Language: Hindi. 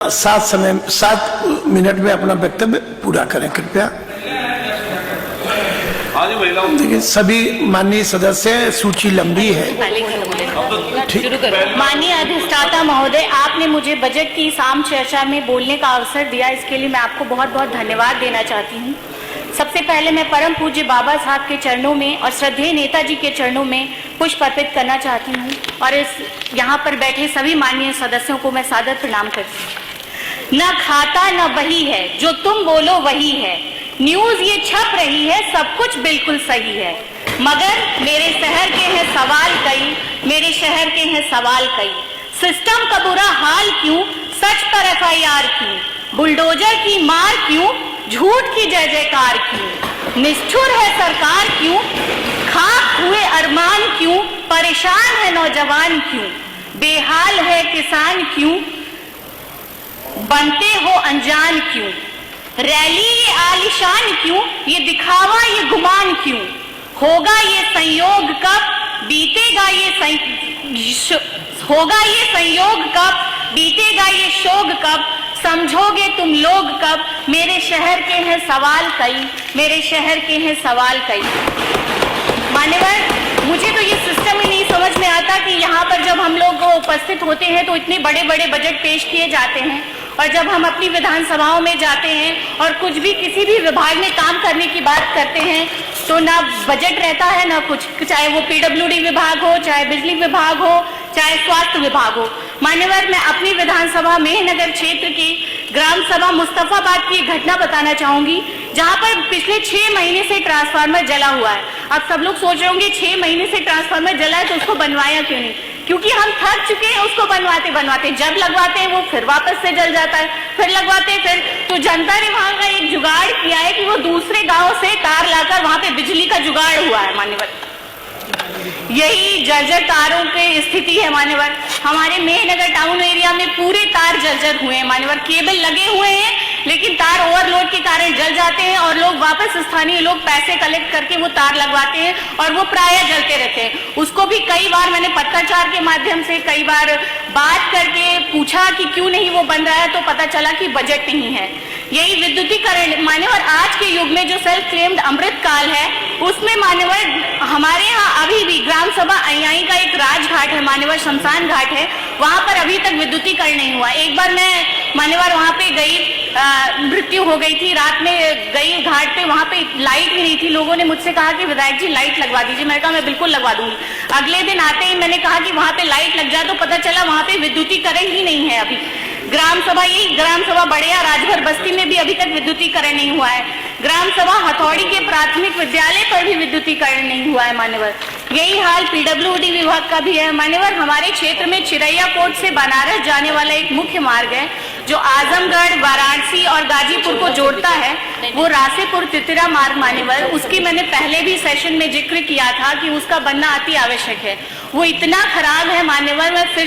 7 मिनट में अपना वक्तव्य पूरा करें कृपया। देखिए सभी माननीय सदस्य, सूची लंबी है। माननीय अधिष्ठाता महोदय, आपने मुझे बजट की इस आम चर्चा में बोलने का अवसर दिया, इसके लिए मैं आपको बहुत बहुत धन्यवाद देना चाहती हूँ। सबसे पहले मैं परम पूज्य बाबा साहब के चरणों में और श्रद्धेय नेताजी के चरणों में पुष्प अर्पित करना चाहती हूँ और इस यहाँ पर बैठे सभी माननीय सदस्यों को मैं सादर प्रणाम करती हूँ। न खाता न बही है, जो तुम बोलो वही है। न्यूज ये छप रही है, सब कुछ बिल्कुल सही है, मगर मेरे शहर के हैं सवाल कई, मेरे शहर के हैं सवाल कई। सिस्टम का बुरा हाल क्यों, सच पर FIR क्यों, बुलडोजर की मार क्यों, झूठ की जय जयकार क्यों, निष्ठुर है सरकार क्यों, खाक हुए अरमान क्यों, परेशान है नौजवान क्यों, बेहाल है किसान क्यों, बनते हो अनजान क्यों, रैली ये आलिशान क्यों, ये दिखावा ये गुमान क्यों, होगा ये संयोग कब, बीतेगा ये होगा ये संयोग कब, बीतेगा ये शोक कब, समझोगे तुम लोग कब, मेरे शहर के हैं सवाल कई, मेरे शहर के हैं सवाल कई। मान्यवर, मुझे तो ये सिस्टम ही नहीं समझ में आता कि यहाँ पर जब हम लोग उपस्थित होते हैं तो इतने बड़े बड़े बजट पेश किए जाते हैं और जब हम अपनी विधानसभाओं में जाते हैं और कुछ भी किसी भी विभाग में काम करने की बात करते हैं तो ना बजट रहता है ना कुछ, चाहे वो PWD विभाग हो, चाहे बिजली विभाग हो, चाहे स्वास्थ्य विभाग हो। मान्यवर, मैं अपनी विधानसभा मेहनगर क्षेत्र की ग्राम सभा मुस्तफाबाद की एक घटना बताना चाहूंगी, जहां पर पिछले 6 महीने से ट्रांसफार्मर जला हुआ है। अब सब लोग सोच रहे होंगे 6 महीने से ट्रांसफार्मर जला है तो उसको बनवाया क्यों नहीं, क्योंकि हम थक चुके हैं उसको बनवाते बनवाते। जब लगवाते हैं वो फिर वापस से जल जाता है, फिर लगवाते हैं फिर। तो जनता ने वहां का एक जुगाड़ किया है कि वो दूसरे गांव से तार लाकर वहां पे बिजली का जुगाड़ हुआ है। मान्यवर, यही जर्जर तारों की स्थिति है। मान्यवर, हमारे मेहनगर टाउन एरिया में पूरे तार जर्जर हुए हैं। मान्यवर, केबल लगे हुए हैं लेकिन तार ओवरलोड के कारण जल जाते हैं और लोग वापस, स्थानीय लोग पैसे कलेक्ट करके वो तार लगवाते हैं और वो प्रायः जलते रहते हैं। उसको भी कई बार मैंने पत्राचार के माध्यम से कई बार बात करके पूछा कि क्यों नहीं वो बन रहा है, तो पता चला कि बजट नहीं है। यही विद्युतीकरण, मान्यवर, आज के युग में जो सेल्फ क्लेम्ड अमृत काल है उसमें मान्यवर हमारे यहाँ अभी भी ग्राम सभा अयाई का एक राजघाट है, मान्यवर शमशान घाट है, वहां पर अभी तक विद्युतीकरण नहीं हुआ। एक बार मैं मान्यवर वहां पे गई, मृत्यु हो गई थी, रात में गई घाट पे, वहां पे लाइट ही नहीं थी। लोगों ने मुझसे कहा कि विधायक जी लाइट लगवा दीजिए। मैंने कहा मैं बिल्कुल लगवा दूंगी। अगले दिन आते ही मैंने कहा कि वहां पे लाइट लग जाए, तो पता चला वहां पे विद्युतीकरण ही नहीं है। अभी ग्राम सभा, यही ग्राम सभा बड़िया राजभर बस्ती में भी अभी तक विद्युतीकरण नहीं हुआ है। ग्राम सभा हथौड़ी के प्राथमिक विद्यालय पर भी विद्युतीकरण नहीं हुआ है। मान्यवर, यही हाल PWD विभाग का भी है। मान्यवर, हमारे क्षेत्र में चिरैया कोट से बनारस जाने वाला एक मुख्य मार्ग है जो आजमगढ़, वाराणसी और गाजीपुर को जोड़ता है, वो रासेपुर तितिरा मार्ग। मान्यवर, उसकी मैंने पहले भी सेशन में जिक्र किया था कि उसका बनना अति आवश्यक है। वो इतना खराब है मान्यवर, मैं फिर